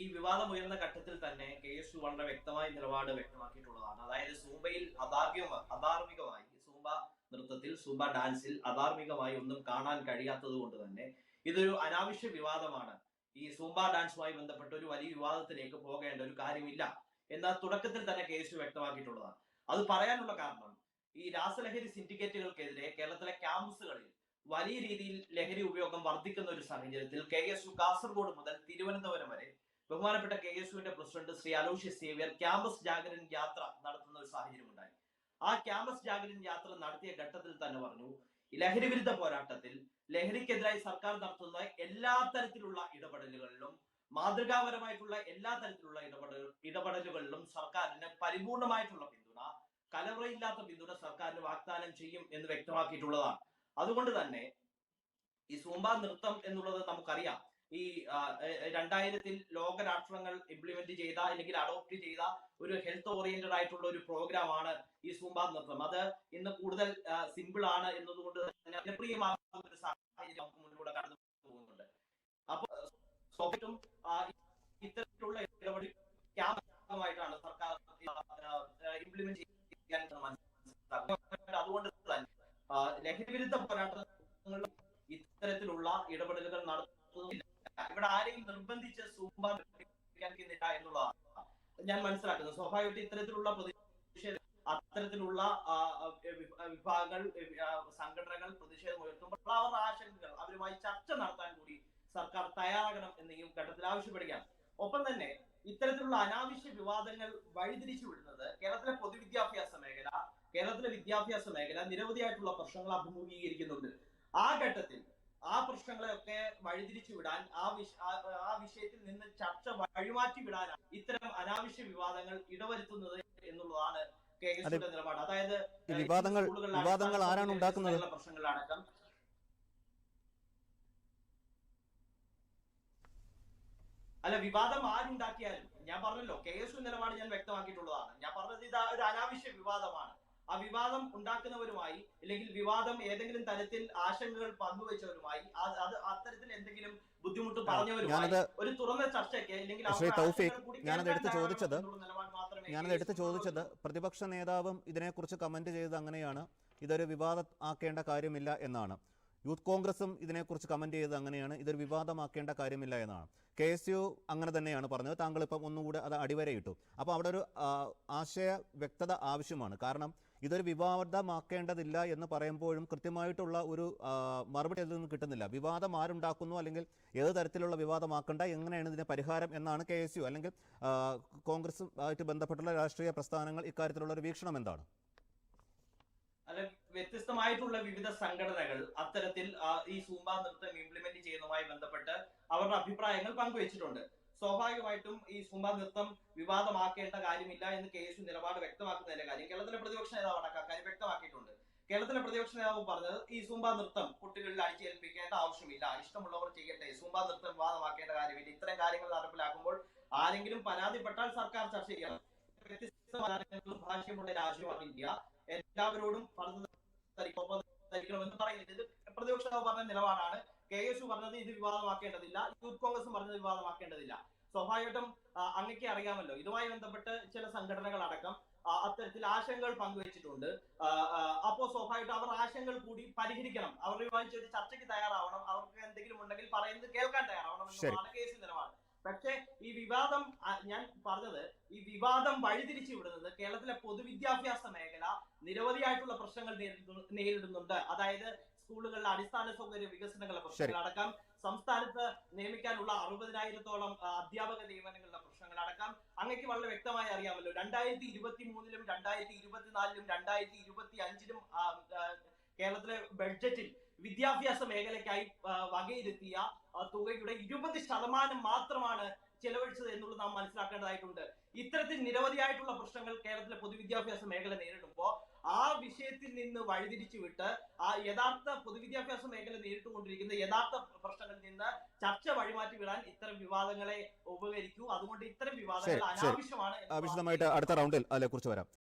ഈ വിവാദം ഉയർന്ന ഘട്ടത്തിൽ തന്നെ KSU വളരെ വ്യക്തമായ നിലപാട് വ്യക്തമാക്കിയിട്ടുള്ളതാണ്. അതായത് സൂംബയിൽ അധാർമികമായി സൂംബ നൃത്തത്തിൽ സൂംബ ഡാൻസിൽ അധാർമികമായി ഒന്നും കാണാൻ കഴിയാത്തത് കൊണ്ട് തന്നെ ഇതൊരു അനാവശ്യ വിവാദമാണ്. ഈ സൂംബ ഡാൻസുമായി ബന്ധപ്പെട്ട് ഒരു വലിയ വിവാദത്തിലേക്ക് പോകേണ്ട ഒരു കാര്യമില്ല എന്ന തുടക്കത്തിൽ തന്നെ KSU വ്യക്തമാക്കിയിട്ടുള്ളതാണ്. അത് പറയാനുള്ള കാരണം ഈ രാസലഹരി സിൻഡിക്കേറ്റുകൾക്കെതിരെ കേരളത്തിലെ ക്യാമ്പസുകളിൽ വലിയ രീതിയിൽ ലഹരി ഉപയോഗം വർദ്ധിക്കുന്ന ഒരു സാഹചര്യത്തിൽ KSU കാസർഗോഡ് മുതൽ തിരുവനന്തപുരം വരെ ബഹുമാനപ്പെട്ട KSUവിന്റെ president Shri Aloysius Xavier campus Jagaran Yatra നടത്തുന്ന ഒരു സാഹചര്യം ഉണ്ടായി. ആ ക്യാമ്പസ് ജാഗരൺ യാത്ര നടത്തിയ ഘട്ടത്തിൽ തന്നെ പറഞ്ഞു, ലഹരി വിരുദ്ധ പോരാട്ടത്തിൽ ലഹരിക്കെതിരായി സർക്കാർ നടത്തുന്ന എല്ലാ തരത്തിലുള്ള ഇടപെടലുകളിലും മാതൃകാപരമായിട്ടുള്ള എല്ലാ തരത്തിലുള്ള ഇടപെടലുകളിലും സർക്കാരിന് പരിപൂർണമായിട്ടുള്ള പിന്തുണ, കലവറയില്ലാത്ത പിന്തുണ സർക്കാരിന് വാഗ്ദാനം ചെയ്യും എന്ന് വ്യക്തമാക്കിയിട്ടുള്ളതാണ്. അതുകൊണ്ട് തന്നെ ഈ സൂംബ നൃത്തം എന്നുള്ളത് നമുക്കറിയാം, ഈ 2000-ൽ ലോകരാഷ്ട്രങ്ങൾ ഇംപ്ലിമെന്റ് ചെയ്ത അല്ലെങ്കിൽ അഡോപ്റ്റ് ചെയ്ത ഒരു ഹെൽത്ത് ഓറിയന്റഡ് ആയിട്ടുള്ള ഒരു പ്രോഗ്രാമാണ് ഈ സൂംബ നൃത്തം. അത് ഇന്ന് കൂടുതൽ സിമ്പിൾ ആണ് എന്നതുകൊണ്ട് തന്നെ ജനപ്രിയമാകുന്ന ഒരു സാഹചര്യം നമുക്ക് മുന്നിലൂടെ കടന്നു പോകുന്നുണ്ട്. അപ്പൊ സ്വാഭാവികമായിട്ടും ഇത്തരത്തിലുള്ള ഇടപെടലുമായിട്ടാണ് സർക്കാർ ഇംപ്ലിമെന്റ് ചെയ്യാൻ മനസ്സിലാക്കുന്നത്. അതുകൊണ്ട് തന്നെ ലഹരി വിരുദ്ധ പോരാട്ടങ്ങൾ ഇത്തരത്തിലുള്ള ഇടപെടലുകൾ നടത്തുന്നില്ല. ഇവിടെ ആരെയും നിർബന്ധിച്ച് സൂംബ നിർവഹിക്കുന്നില്ല എന്നുള്ളതാണ് ഞാൻ മനസ്സിലാക്കുന്നത്. സ്വാഭാവികമായിട്ട് ഇത്തരത്തിലുള്ള പ്രതിഷേധം, അത്തരത്തിലുള്ള വിഭാഗങ്ങൾ, സംഘടനകൾ പ്രതിഷേധം ഉയർത്തുമ്പോൾ അവരുടെ ആശങ്കകൾ അവരുമായി ചർച്ച നടത്താൻ കൂടി സർക്കാർ തയ്യാറാകണം എന്ന് ഈ ഘട്ടത്തിൽ ആവശ്യപ്പെടുകയാണ്. ഒപ്പം തന്നെ ഇത്തരത്തിലുള്ള അനാവശ്യ വിവാദങ്ങൾ വഴിതിരിച്ചു വിടുന്നത് കേരളത്തിലെ വിദ്യാഭ്യാസ മേഖല നിരവധിയായിട്ടുള്ള പ്രശ്നങ്ങൾ അഭിമുഖീകരിക്കുന്നുണ്ട്. ആ ഘട്ടത്തിൽ ആ പ്രശ്നങ്ങളെയൊക്കെ വഴിതിരിച്ചു വിടാൻ, ആ വിഷയത്തിൽ നിന്ന് ചർച്ച വഴിമാറ്റി വിടാനാണ് ഇത്തരം അനാവശ്യ വിവാദങ്ങൾ ഇടവരുത്തുന്നത് എന്നുള്ളതാണ് KSUയുടെ നിലപാട്. അതായത് വിവാദങ്ങൾ ആരാണ് ഉണ്ടാക്കുന്നത്? പ്രശ്നങ്ങളടക്കം അല്ല, വിവാദം ആരുണ്ടാക്കിയാലും ഞാൻ പറഞ്ഞല്ലോ, KSU നിലപാട് ഞാൻ വ്യക്തമാക്കിയിട്ടുള്ളതാണ്. ഞാൻ പറഞ്ഞത് ഇത് ഒരു അനാവശ്യ വിവാദമാണ്. ആ വിവാദം ഉണ്ടാക്കുന്നവരുമായി അല്ലെങ്കിൽ വിവാദം ഏതെങ്കിലും തരത്തിൽ ആശങ്കകൾ പങ്കുവെച്ചവരുമായി, അത് അത്തരത്തിൽ എന്തെങ്കിലും ബുദ്ധിമുട്ട് പറഞ്ഞവരുമായി ഒരു തുറന്ന ചർച്ചയ്ക്ക് അല്ലെങ്കിൽ ഞാനത് എടുത്ത് ചോദിച്ചത് പ്രതിപക്ഷ നേതാവും ഇതിനെക്കുറിച്ച് കമന്റ് ചെയ്തത് അങ്ങനെയാണ്, ഇതൊരു വിവാദം ആക്കേണ്ട കാര്യമില്ല എന്നാണ്. യൂത്ത് കോൺഗ്രസും ഇതിനെക്കുറിച്ച് കമന്റ് ചെയ്തത് അങ്ങനെയാണ്, ഇതൊരു വിവാദമാക്കേണ്ട കാര്യമില്ല എന്നാണ്. KSU അങ്ങനെ തന്നെയാണ് പറഞ്ഞത്. താങ്കൾ ഇപ്പം ഒന്നുകൂടെ അത് അടിവരയിട്ടു. അപ്പോൾ അവിടെ ഒരു ആശയ വ്യക്തത ആവശ്യമാണ്. കാരണം ഇതൊരു വിവാദമാക്കേണ്ടതില്ല എന്ന് പറയുമ്പോഴും കൃത്യമായിട്ടുള്ള ഒരു മറുപടി അതിൽ നിന്ന് കിട്ടുന്നില്ല. വിവാദം ആരുണ്ടാക്കുന്നു, അല്ലെങ്കിൽ ഏത് തരത്തിലുള്ള വിവാദമാക്കേണ്ട, എങ്ങനെയാണ് ഇതിന് പരിഹാരം എന്നാണ് KSU അല്ലെങ്കിൽ കോൺഗ്രസുമായിട്ട് ബന്ധപ്പെട്ടുള്ള രാഷ്ട്രീയ പ്രസ്ഥാനങ്ങൾ ഇക്കാര്യത്തിലുള്ള ഒരു വീക്ഷണം എന്താണ്? അല്ല, വ്യത്യസ്തമായിട്ടുള്ള വിവിധ സംഘടനകൾ അത്തരത്തിൽ ഈ സൂംബ നൃത്തം ഇംപ്ലിമെന്റ് ചെയ്യുന്നതുമായി ബന്ധപ്പെട്ട് അവരുടെ അഭിപ്രായങ്ങൾ പങ്കുവച്ചിട്ടുണ്ട്. സ്വാഭാവികമായിട്ടും ഈ സൂംബ നൃത്തം വിവാദമാക്കേണ്ട കാര്യമില്ല എന്ന് KSU നിലപാട് വ്യക്തമാക്കുന്നതിന്റെ കാര്യം കേരളത്തിലെ പ്രതിപക്ഷ നേതാവ് അടക്കം കാര്യം വ്യക്തമാക്കിയിട്ടുണ്ട്. കേരളത്തിലെ പ്രതിപക്ഷ നേതാവ് പറഞ്ഞത് ഈ സൂംബ നൃത്തം കുട്ടികളിൽ അടിച്ചേൽപ്പിക്കേണ്ട ആവശ്യമില്ല, ഇഷ്ടമുള്ളവർ ചെയ്യട്ടെ, സൂംബ നൃത്തം വിവാദമാക്കേണ്ട കാര്യമില്ല. ഇത്തരം കാര്യങ്ങൾ നടപ്പിലാക്കുമ്പോൾ ആരെങ്കിലും പരാതിപ്പെട്ടാൽ സർക്കാർ ചർച്ച ചെയ്യാം. വ്യത്യസ്ത ഭാഷയുമുള്ള രാജ്യമാണ് ഇന്ത്യ. എല്ലാവരോടും ധരിക്കണമെന്ന് പറയുന്നത് ഇത് പ്രതിപക്ഷ നേതാവ് പറഞ്ഞ നിലപാടാണ്. KSU പറഞ്ഞത് ഇത് വിവാദമാക്കേണ്ടതില്ല, യൂത്ത് കോൺഗ്രസ് പറഞ്ഞത് വിവാദമാക്കേണ്ടതില്ല. സ്വാഭാവികമായിട്ടും അങ്ങക്ക് അറിയാമല്ലോ, ഇതുമായി ബന്ധപ്പെട്ട് ചില സംഘടനകൾ അടക്കം അത്തരത്തിൽ ആശങ്കകൾ പങ്കുവച്ചിട്ടുണ്ട്. അപ്പോ സ്വാഭാവികമായിട്ടും അവർ ആശങ്കകൾ കൂടി പരിഹരിക്കണം, അവരുമായി ഒരു ചർച്ചയ്ക്ക് തയ്യാറാവണം, അവർക്ക് എന്തെങ്കിലും ഉണ്ടെങ്കിൽ പറയുന്നത് കേൾക്കാൻ തയ്യാറാവണം എന്നുള്ളതാണ് KSU നിലപാട്. പക്ഷേ ഈ വിവാദം, ഞാൻ പറഞ്ഞത് ഈ വിവാദം വഴിതിരിച്ചു വിടുന്നത് കേരളത്തിലെ പൊതുവിദ്യാഭ്യാസ മേഖല നിരവധിയായിട്ടുള്ള പ്രശ്നങ്ങൾ നേരിടുന്നുണ്ട്. അതായത് സ്കൂളുകളിലെ അടിസ്ഥാന സൗകര്യ വികസനങ്ങളുടെ പ്രശ്നങ്ങളടക്കം, സംസ്ഥാനത്ത് നിയമിക്കാനുള്ള 60,000-ഓളം അധ്യാപക നിയമനങ്ങളുടെ പ്രശ്നങ്ങളടക്കം അങ്ങക്ക് വളരെ വ്യക്തമായി അറിയാമല്ലോ. 2023-ലും 2024-ലും 2025-ലും കേരളത്തിലെ ബഡ്ജറ്റിൽ വിദ്യാഭ്യാസ മേഖലയ്ക്കായി വകയിരുത്തിയ തുകയുടെ 20% മാത്രമാണ് ചെലവഴിച്ചത് എന്നുള്ളത് നാം മനസ്സിലാക്കേണ്ടതായിട്ടുണ്ട്. ഇത്തരത്തിൽ നിരവധിയായിട്ടുള്ള പ്രശ്നങ്ങൾ കേരളത്തിലെ പൊതുവിദ്യാഭ്യാസ മേഖല നേരിടുമ്പോൾ ആ വിഷയത്തിൽ നിന്ന് വഴിതിരിച്ചു വിട്ട് ആ യഥാർത്ഥ പൊതുവിദ്യാഭ്യാസ മേഖല നേരിട്ടുകൊണ്ടിരിക്കുന്ന യഥാർത്ഥ പ്രശ്നങ്ങളിൽ നിന്ന് ചർച്ച വഴിമാറ്റി വിടാൻ ഇത്തരം വിവാദങ്ങളെ ഉപകരിക്കൂ. അതുകൊണ്ട് ഇത്തരം വിവാദങ്ങൾ അനാവശ്യമാണ്. വിശദമായിട്ട് അടുത്ത റൗണ്ടിൽ അതിനെ കുറിച്ച് വരാം.